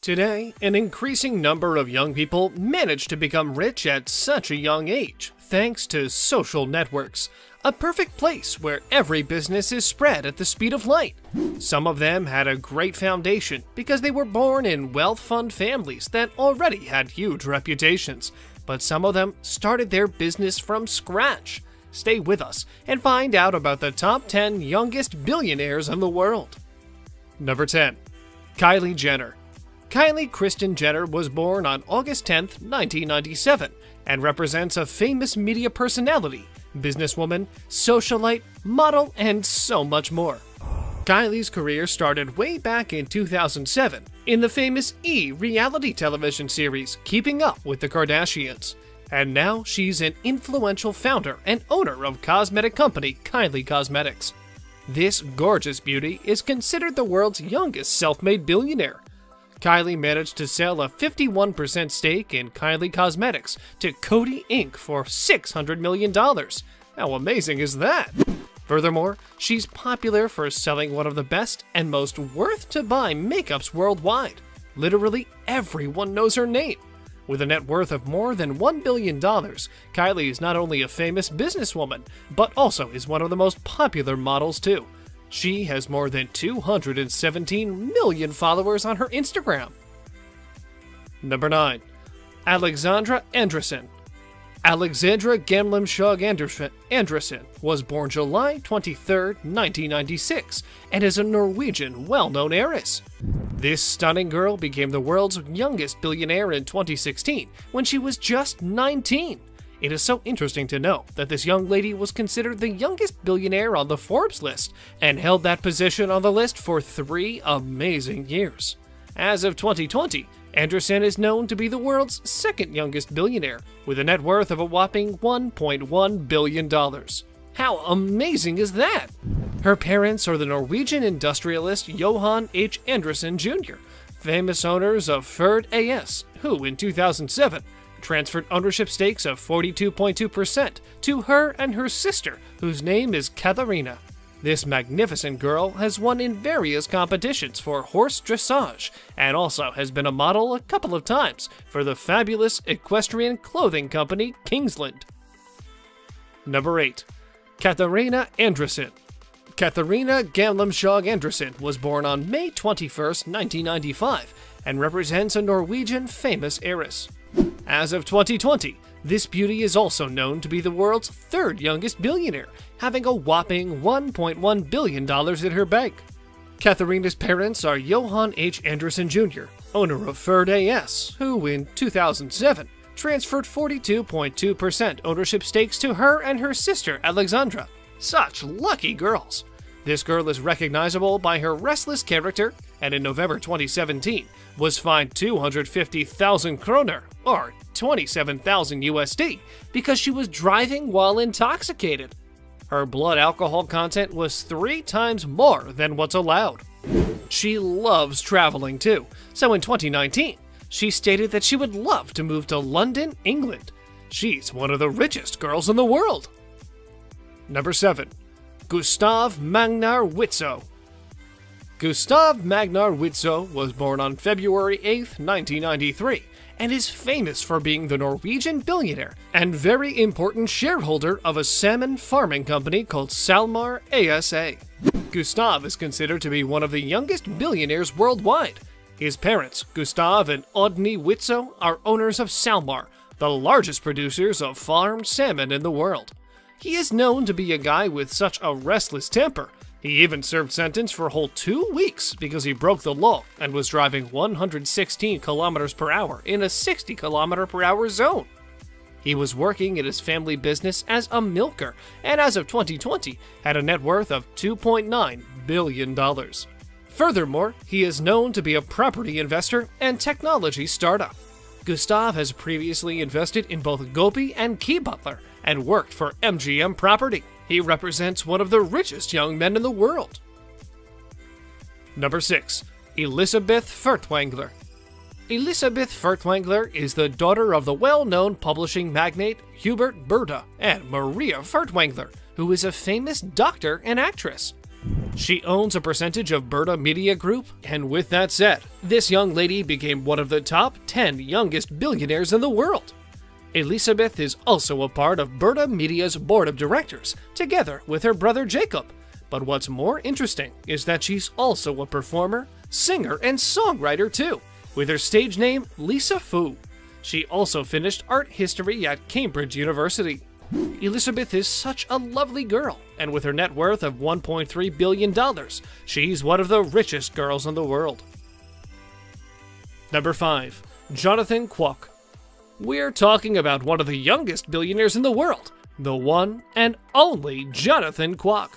Today, an increasing number of young people manage to become rich at such a young age, thanks to social networks, a perfect place where every business is spread at the speed of light. Some of them had a great foundation because they were born in wealth-fund families that already had huge reputations, but some of them started their business from scratch. Stay with us and find out about the top 10 youngest billionaires in the world. Number 10. Kylie Jenner. Kylie Kristen Jenner was born on August 10, 1997, and represents a famous media personality, businesswoman, socialite, model, and so much more. Kylie's career started way back in 2007 in the famous E! Reality television series Keeping Up with the Kardashians. And now she's an influential founder and owner of cosmetic company Kylie Cosmetics. This gorgeous beauty is considered the world's youngest self-made billionaire. Kylie managed to sell a 51% stake in Kylie Cosmetics to Coty Inc. for $600 million. How amazing is that? Furthermore, she's popular for selling one of the best and most worth-to-buy makeups worldwide. Literally everyone knows her name. With a net worth of more than $1 billion, Kylie is not only a famous businesswoman, but also is one of the most popular models too. She has more than 217 million followers on her Instagram. Number 9. Alexandra Andresen. Alexandra Gamlimshog Andresen was born July 23, 1996, and is a Norwegian well-known heiress. This stunning girl became the world's youngest billionaire in 2016 when she was just 19. It is so interesting to know that this young lady was considered the youngest billionaire on the Forbes list and held that position on the list for 3 amazing years. As of 2020, Andresen is known to be the world's second youngest billionaire with a net worth of a whopping $1.1 billion. How amazing is that? Her parents are the Norwegian industrialist Johan H. Andresen Jr., famous owners of Ferd AS, who in 2007 transferred ownership stakes of 42.2% to her and her sister, whose name is Katharina. This magnificent girl has won in various competitions for horse dressage and also has been a model a couple of times for the fabulous equestrian clothing company Kingsland. Number 8. Katharina Andresen. Katharina Gamlimshog Andresen was born on May 21, 1995, and represents a Norwegian famous heiress. As of 2020, this beauty is also known to be the world's third youngest billionaire, having a whopping $1.1 billion in her bank. Katharina's parents are Johan H. Andresen Jr., owner of Ferd AS, who in 2007 transferred 42.2% ownership stakes to her and her sister Alexandra. Such lucky girls! This girl is recognizable by her restless character, and in November 2017 was fined 250,000 kroner, or 27,000 USD, because she was driving while intoxicated. Her blood alcohol content was 3 times more than what's allowed. She loves traveling too, so in 2019, she stated that she would love to move to London, England. She's one of the richest girls in the world. Number 7. Gustav Magnar Witzøe. Gustav Magnar Witzøe was born on February 8, 1993, and is famous for being the Norwegian billionaire and very important shareholder of a salmon farming company called SalMar ASA. Gustav is considered to be one of the youngest billionaires worldwide. His parents, Gustav and Odny Witzøe, are owners of SalMar, the largest producers of farmed salmon in the world. He is known to be a guy with such a restless temper. He even served sentence for a whole 2 weeks because he broke the law and was driving 116 kilometers per hour in a 60 kilometer per hour zone. He was working in his family business as a milker and as of 2020 had a net worth of $2.9 billion. Furthermore, he is known to be a property investor and technology startup. Gustav has previously invested in both Gopi and Key Butler and worked for MGM Property. He represents one of the richest young men in the world. Number 6. Elisabeth Furtwängler. Elisabeth Furtwängler is the daughter of the well-known publishing magnate Hubert Burda and Maria Furtwängler, who is a famous doctor and actress. She owns a percentage of Berta Media Group, and with that said, this young lady became one of the top 10 youngest billionaires in the world. Elizabeth is also a part of Berta Media's board of directors, together with her brother Jacob. But what's more interesting is that she's also a performer, singer, and songwriter too, with her stage name Lisa Fu. She also finished art history at Cambridge University. Elizabeth is such a lovely girl, and with her net worth of $1.3 billion, she's one of the richest girls in the world. Number 5. Jonathan Kwok. We're talking about one of the youngest billionaires in the world, the one and only Jonathan Kwok.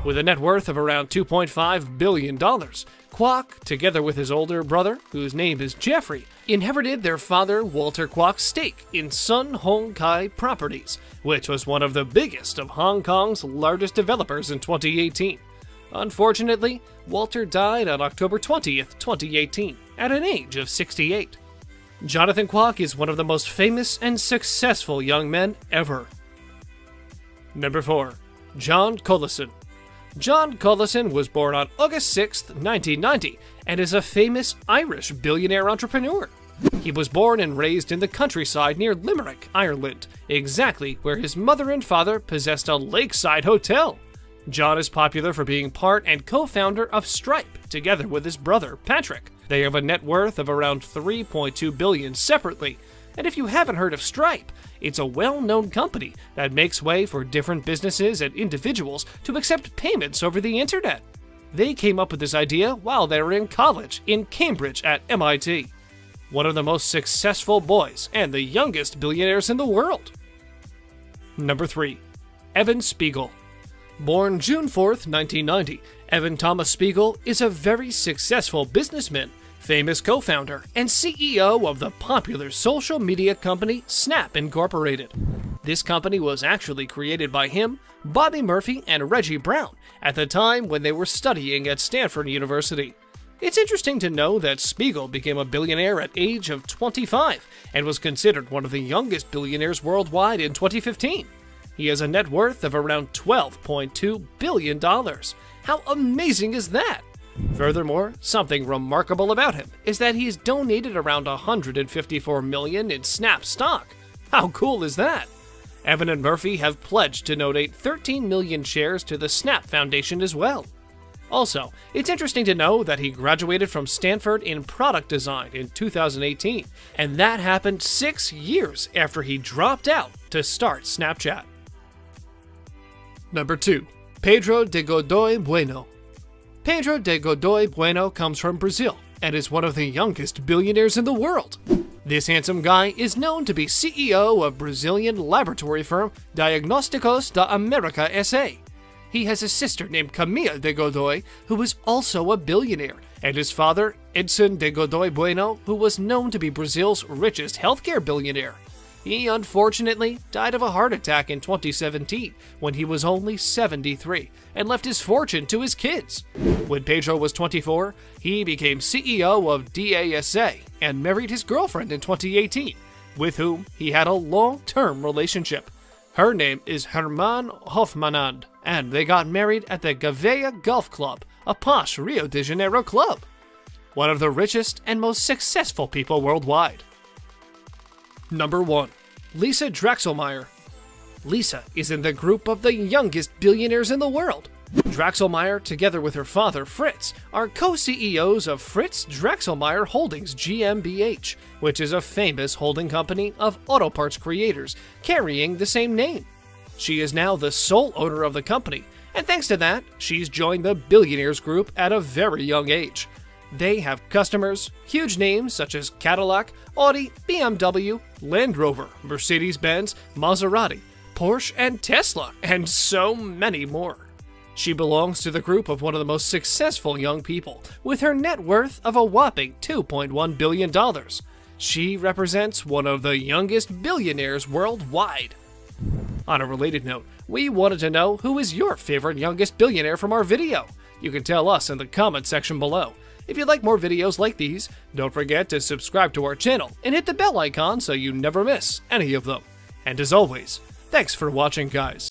With a net worth of around $2.5 billion, Kwok, together with his older brother, whose name is Jeffrey, inherited their father Walter Kwok's stake in Sun Hung Kai Properties, which was one of the biggest of Hong Kong's largest developers in 2018. Unfortunately, Walter died on October 20th, 2018, at an age of 68. Jonathan Kwok is one of the most famous and successful young men ever. Number 4. John Collison. John Collison was born on August 6, 1990, and is a famous Irish billionaire entrepreneur. He was born and raised in the countryside near Limerick, Ireland, exactly where his mother and father possessed a lakeside hotel. John is popular for being part and co-founder of Stripe, together with his brother, Patrick. They have a net worth of around $3.2 billion separately, and if you haven't heard of Stripe, it's a well-known company that makes way for different businesses and individuals to accept payments over the internet. They came up with this idea while they were in college in Cambridge at MIT. One of the most successful boys and the youngest billionaires in the world. Number 3. Evan Spiegel. Born June 4th, 1990, Evan Thomas Spiegel is a very successful businessman, famous co-founder, and CEO of the popular social media company Snap Incorporated. This company was actually created by him, Bobby Murphy, and Reggie Brown at the time when they were studying at Stanford University. It's interesting to know that Spiegel became a billionaire at age of 25 and was considered one of the youngest billionaires worldwide in 2015. He has a net worth of around $12.2 billion. How amazing is that? Furthermore, something remarkable about him is that he's donated around $154 million in Snap stock. How cool is that? Evan and Murphy have pledged to donate 13 million shares to the Snap Foundation as well. Also, it's interesting to know that he graduated from Stanford in product design in 2018, and that happened 6 years after he dropped out to start Snapchat. Number 2. Pedro de Godoy Bueno. Pedro de Godoy Bueno comes from Brazil and is one of the youngest billionaires in the world. This handsome guy is known to be CEO of Brazilian laboratory firm Diagnósticos da América S.A. He has a sister named Camila de Godoy, who is also a billionaire, and his father, Edson de Godoy Bueno, who was known to be Brazil's richest healthcare billionaire. He unfortunately died of a heart attack in 2017 when he was only 73 and left his fortune to his kids. When Pedro was 24, he became CEO of DASA and married his girlfriend in 2018, with whom he had a long-term relationship. Her name is Herman Hofmanand, and they got married at the Gavea Golf Club, a posh Rio de Janeiro club. One of the richest and most successful people worldwide. Number 1. Lisa Draxelmeyer. Lisa is in the group of the youngest billionaires in the world. Draxelmeyer, together with her father Fritz, are co-CEOs of Fritz Draxelmeyer Holdings GmbH, which is a famous holding company of auto parts creators carrying the same name. She is now the sole owner of the company, and thanks to that, she's joined the Billionaires group at a very young age. They have customers, huge names such as Cadillac, Audi, BMW, Land Rover, Mercedes-Benz, Maserati, Porsche, and Tesla, and so many more. She belongs to the group of one of the most successful young people, with her net worth of a whopping $2.1 billion. She represents one of the youngest billionaires worldwide. On a related note, we wanted to know who is your favorite youngest billionaire from our video. You can tell us in the comment section below. If you'd like more videos like these, don't forget to subscribe to our channel and hit the bell icon so you never miss any of them. And as always, thanks for watching, guys.